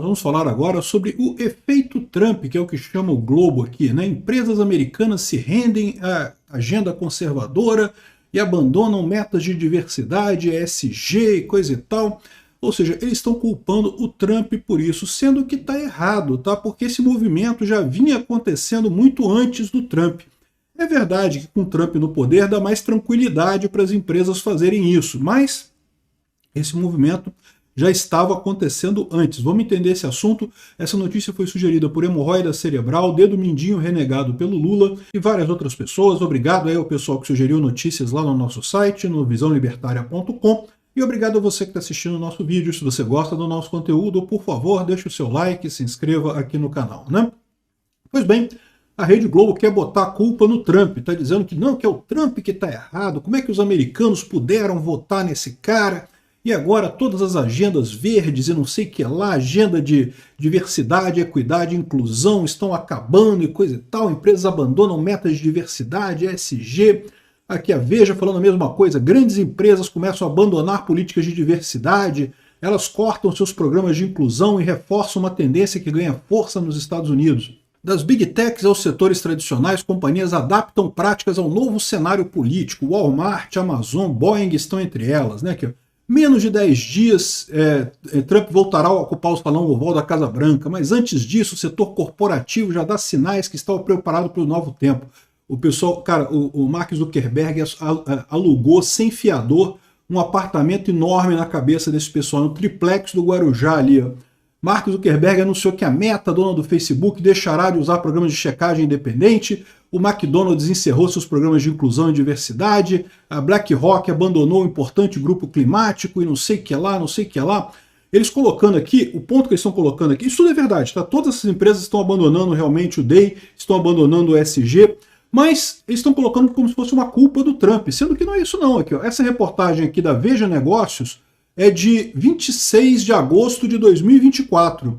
Nós vamos falar agora sobre o efeito Trump, que é o que chama o Globo aqui, né? Empresas americanas se rendem à agenda conservadora e abandonam metas de diversidade, ESG e coisa e tal. Ou seja, eles estão culpando o Trump por isso, sendo que está errado, tá? Porque esse movimento já vinha acontecendo muito antes do Trump. É verdade que com o Trump no poder dá mais tranquilidade para as empresas fazerem isso, mas esse movimento já estava acontecendo antes. Vamos entender esse assunto. Essa notícia foi sugerida por Hemorroida Cerebral, Dedo Mindinho renegado pelo Lula e várias outras pessoas. Obrigado aí ao pessoal que sugeriu notícias lá no nosso site, no visãolibertaria.com. E obrigado a você que está assistindo o nosso vídeo. Se você gosta do nosso conteúdo, por favor, deixe o seu like e se inscreva aqui no canal, né? Pois bem, a Rede Globo quer botar a culpa no Trump. Está dizendo que não, que é o Trump que está errado. Como é que os americanos puderam votar nesse cara? E agora todas as agendas verdes e não sei o que lá, agenda de diversidade, equidade, inclusão estão acabando e coisa e tal, empresas abandonam metas de diversidade, ESG. Aqui a Veja falando a mesma coisa, grandes empresas começam a abandonar políticas de diversidade, elas cortam seus programas de inclusão e reforçam uma tendência que ganha força nos Estados Unidos. Das Big Techs aos setores tradicionais, companhias adaptam práticas ao novo cenário político. Walmart, Amazon, Boeing estão entre elas, né? Aqui, menos de 10 dias, Trump voltará a ocupar o salão oval da Casa Branca, mas antes disso o setor corporativo já dá sinais que está preparado para o novo tempo. O pessoal, cara, o Mark Zuckerberg alugou sem fiador um apartamento enorme na cabeça desse pessoal, no triplex do Guarujá ali, ó. Mark Zuckerberg anunciou que a Meta, dona do Facebook, deixará de usar programas de checagem independente. O McDonald's encerrou seus programas de inclusão e diversidade. A BlackRock abandonou um importante grupo climático e não sei o que lá, não sei o que lá. Eles colocando aqui, o ponto que eles estão colocando aqui, isso tudo é verdade, tá? Todas essas empresas estão abandonando realmente o DEI, estão abandonando o ESG, mas eles estão colocando como se fosse uma culpa do Trump, sendo que não é isso não. Aqui, ó. Essa reportagem aqui da Veja Negócios é de 26 de agosto de 2024.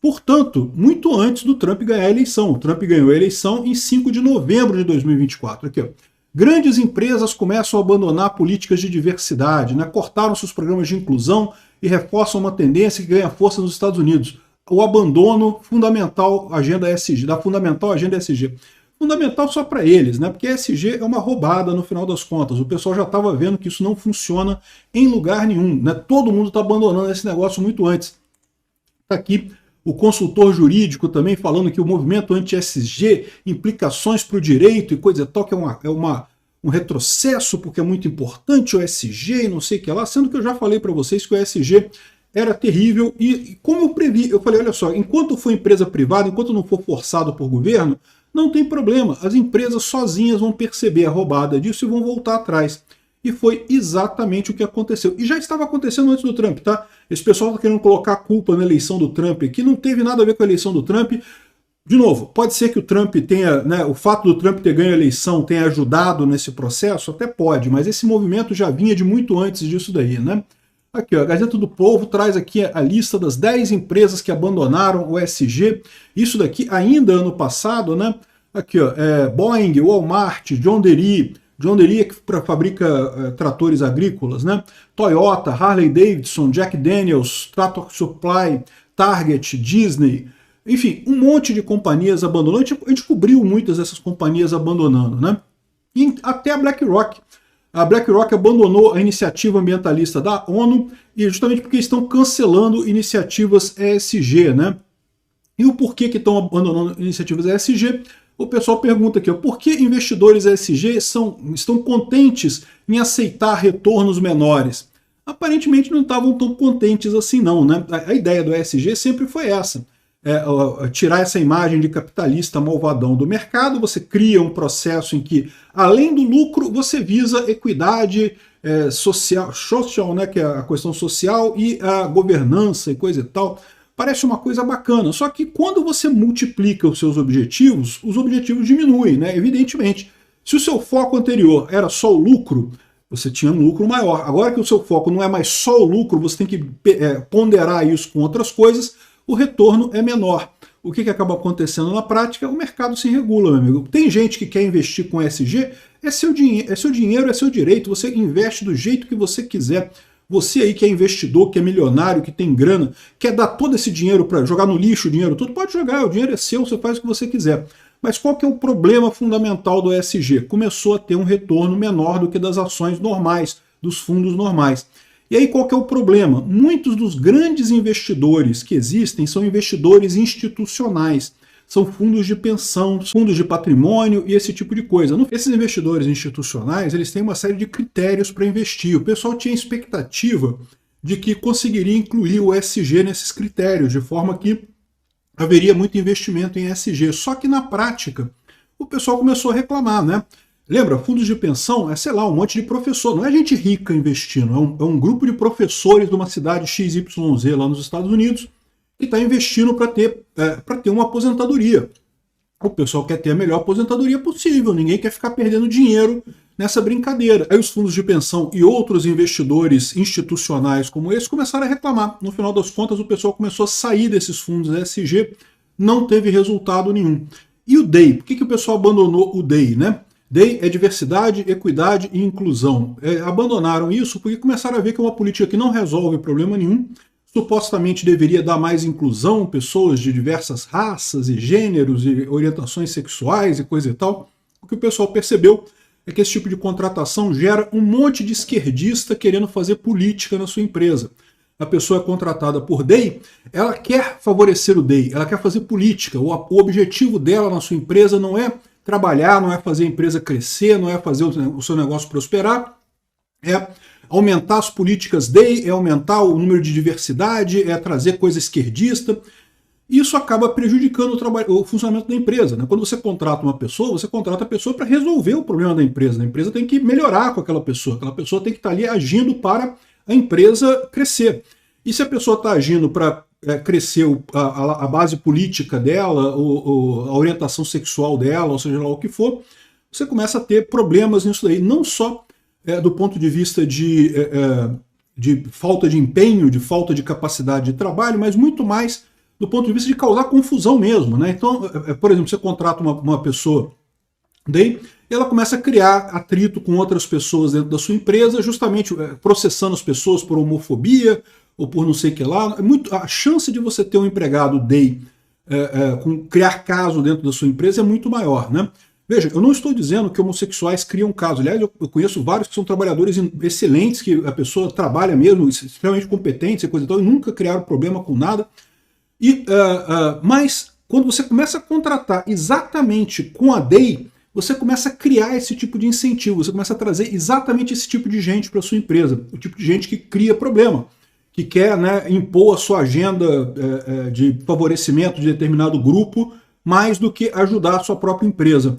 Portanto, muito antes do Trump ganhar a eleição. O Trump ganhou a eleição em 5 de novembro de 2024. Aqui, ó. Grandes empresas começam a abandonar políticas de diversidade, né? Cortaram seus programas de inclusão e reforçam uma tendência que ganha força nos Estados Unidos. O abandono fundamental agenda ESG, da fundamental agenda ESG. Fundamental só para eles, né? Porque a ESG é uma roubada no final das contas. O pessoal já estava vendo que isso não funciona em lugar nenhum, né? Todo mundo está abandonando esse negócio muito antes. Está aqui o consultor jurídico também falando que o movimento anti-ESG, implicações para o direito e coisa e tal, que um retrocesso, porque é muito importante o ESG e não sei o que lá, sendo que eu já falei para vocês que o ESG era terrível e como eu previ, eu falei, olha só, enquanto for empresa privada, enquanto não for forçado por governo, não tem problema, as empresas sozinhas vão perceber a roubada disso e vão voltar atrás. E foi exatamente o que aconteceu. E já estava acontecendo antes do Trump, tá? Esse pessoal está querendo colocar a culpa na eleição do Trump aqui, não teve nada a ver com a eleição do Trump. De novo, pode ser que o Trump tenha, né, o fato do Trump ter ganho a eleição tenha ajudado nesse processo, até pode, mas esse movimento já vinha de muito antes disso daí, né? Aqui, ó, a Gazeta do Povo traz aqui a lista das 10 empresas que abandonaram o ESG. Isso daqui ainda ano passado, né? Aqui, ó, Boeing, Walmart, John Deere é que fabrica tratores agrícolas, né? Toyota, Harley Davidson, Jack Daniels, Tractor Supply, Target, Disney, enfim, um monte de companhias abandonando. A gente cobriu muitas dessas companhias abandonando, né? E até a BlackRock. A BlackRock abandonou a iniciativa ambientalista da ONU, e justamente porque estão cancelando iniciativas ESG, né? E o porquê que estão abandonando iniciativas ESG? O pessoal pergunta aqui, ó, por que investidores ESG estão contentes em aceitar retornos menores? Aparentemente não estavam tão contentes assim não, né? A ideia do ESG sempre foi essa. Tirar essa imagem de capitalista malvadão do mercado, você cria um processo em que, além do lucro, você visa equidade social, né, que é a questão social, e a governança e coisa e tal. Parece uma coisa bacana, só que quando você multiplica os seus objetivos, os objetivos diminuem, né? Evidentemente. Se o seu foco anterior era só o lucro, você tinha um lucro maior. Agora que o seu foco não é mais só o lucro, você tem que ponderar isso com outras coisas, o retorno é menor. O que acaba acontecendo na prática? O mercado se regula, meu amigo. Tem gente que quer investir com ESG, é seu dinheiro, é seu direito, você investe do jeito que você quiser. Você aí que é investidor, que é milionário, que tem grana, quer dar todo esse dinheiro para jogar no lixo, o dinheiro todo, pode jogar, o dinheiro é seu, você faz o que você quiser. Mas qual que é o problema fundamental do ESG? Começou a ter um retorno menor do que das ações normais, dos fundos normais. E aí qual que é o problema? Muitos dos grandes investidores que existem são investidores institucionais. São fundos de pensão, fundos de patrimônio e esse tipo de coisa. Esses investidores institucionais, eles têm uma série de critérios para investir. O pessoal tinha expectativa de que conseguiria incluir o ESG nesses critérios, de forma que haveria muito investimento em ESG. Só que na prática, o pessoal começou a reclamar, né? Lembra, fundos de pensão é, sei lá, um monte de professor, não é gente rica investindo, é um grupo de professores de uma cidade XYZ lá nos Estados Unidos que está investindo para ter uma aposentadoria. O pessoal quer ter a melhor aposentadoria possível, ninguém quer ficar perdendo dinheiro nessa brincadeira. Aí os fundos de pensão e outros investidores institucionais como esse começaram a reclamar. No final das contas, o pessoal começou a sair desses fundos ESG, não teve resultado nenhum. E o DEI? Por que o pessoal abandonou o DEI, né? DEI é diversidade, equidade e inclusão. Abandonaram isso porque começaram a ver que é uma política que não resolve problema nenhum, supostamente deveria dar mais inclusão, pessoas de diversas raças e gêneros e orientações sexuais e coisa e tal. O que o pessoal percebeu é que esse tipo de contratação gera um monte de esquerdista querendo fazer política na sua empresa. A pessoa é contratada por DEI, ela quer favorecer o DEI, ela quer fazer política. O objetivo dela na sua empresa não é trabalhar, não é fazer a empresa crescer, não é fazer o seu negócio prosperar, é aumentar as políticas DEI, é aumentar o número de diversidade, é trazer coisa esquerdista. Isso acaba prejudicando o funcionamento da empresa, né? Quando você contrata uma pessoa, você contrata a pessoa para resolver o problema da empresa. A empresa tem que melhorar com aquela pessoa tem que estar ali agindo para a empresa crescer. E se a pessoa está agindo para crescer a base política dela, a orientação sexual dela, ou seja lá o que for, você começa a ter problemas nisso daí, não só do ponto de vista de falta de empenho, de falta de capacidade de trabalho, mas muito mais do ponto de vista de causar confusão mesmo, né? Então, por exemplo, você contrata uma pessoa, daí ela começa a criar atrito com outras pessoas dentro da sua empresa, justamente processando as pessoas por homofobia ou por não sei o que lá. A chance de você ter um empregado DEI criar caso dentro da sua empresa é muito maior, né? Veja, eu não estou dizendo que homossexuais criam caso. Aliás, eu conheço vários que são trabalhadores excelentes, que a pessoa trabalha mesmo, extremamente competentes e coisa e tal, e nunca criaram problema com nada. Mas quando você começa a contratar exatamente com a DEI, você começa a criar esse tipo de incentivo, você começa a trazer exatamente esse tipo de gente para a sua empresa, o tipo de gente que cria problema, que quer, né, impor a sua agenda de favorecimento de determinado grupo, mais do que ajudar a sua própria empresa.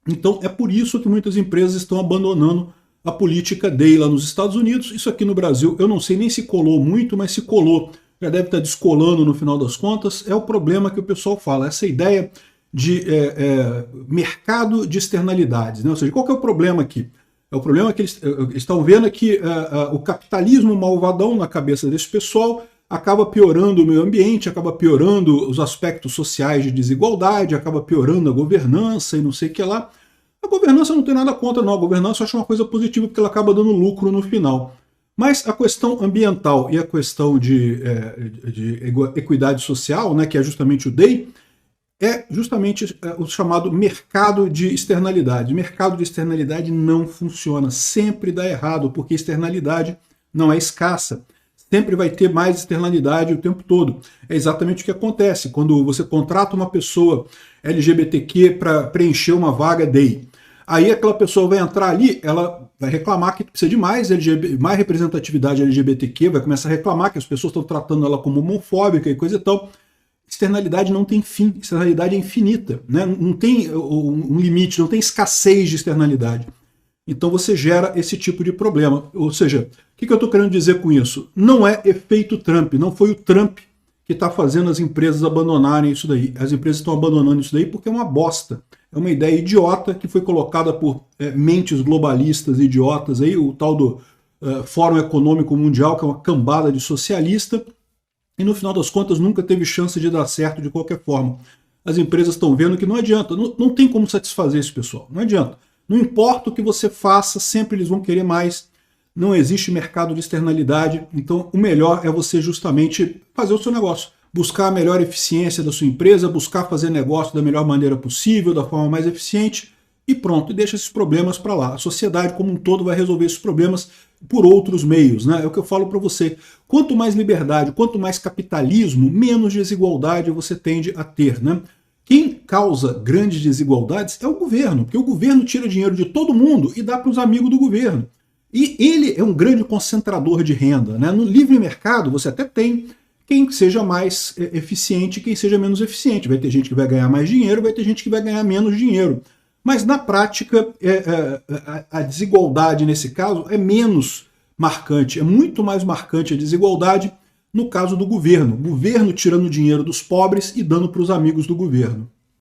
Então é por isso que muitas empresas estão abandonando a política DEI lá nos Estados Unidos. Isso aqui no Brasil, eu não sei nem se colou muito, mas se colou, já deve estar descolando no final das contas. É o problema que o pessoal fala, essa ideia de mercado de externalidades, né? Ou seja, qual que é o problema aqui? O problema que eles estão vendo é que o capitalismo malvadão na cabeça desse pessoal acaba piorando o meio ambiente, acaba piorando os aspectos sociais de desigualdade, acaba piorando a governança e não sei o que lá. A governança não tem nada contra, não. A governança eu acho uma coisa positiva porque ela acaba dando lucro no final. Mas a questão ambiental e a questão de equidade social, né, que é justamente o DEI, é justamente o chamado mercado de externalidade. O mercado de externalidade não funciona, sempre dá errado, porque externalidade não é escassa. Sempre vai ter mais externalidade o tempo todo. É exatamente o que acontece quando você contrata uma pessoa LGBTQ para preencher uma vaga DEI. Aí aquela pessoa vai entrar ali, ela vai reclamar que precisa de mais representatividade LGBTQ, vai começar a reclamar que as pessoas estão tratando ela como homofóbica e coisa e tal. Externalidade não tem fim, externalidade é infinita, né? Não tem um limite, não tem escassez de externalidade. Então você gera esse tipo de problema. Ou seja, o que eu estou querendo dizer com isso? Não é efeito Trump, não foi o Trump que está fazendo as empresas abandonarem isso daí. As empresas estão abandonando isso daí porque é uma bosta. É uma ideia idiota que foi colocada por mentes globalistas idiotas, aí, o tal do Fórum Econômico Mundial, que é uma cambada de socialista, e no final das contas nunca teve chance de dar certo de qualquer forma. As empresas estão vendo que não adianta, não tem como satisfazer esse pessoal, não adianta. Não importa o que você faça, sempre eles vão querer mais. não existe mercado de externalidade, então o melhor é você justamente fazer o seu negócio, buscar a melhor eficiência da sua empresa, buscar fazer negócio da melhor maneira possível, da forma mais eficiente, e pronto, e deixa esses problemas para lá. A sociedade como um todo vai resolver esses problemas por outros meios, né? É o que eu falo para você. Quanto mais liberdade, quanto mais capitalismo, menos desigualdade você tende a ter, né? Quem causa grandes desigualdades é o governo, porque o governo tira dinheiro de todo mundo e dá para os amigos do governo. E ele é um grande concentrador de renda, né? No livre mercado você até tem quem seja mais eficiente e quem seja menos eficiente. Vai ter gente que vai ganhar mais dinheiro, vai ter gente que vai ganhar menos dinheiro. Mas na prática, a desigualdade nesse caso é menos marcante, é muito mais marcante a desigualdade no caso do governo. O governo tirando dinheiro dos pobres e dando para os amigos do governo.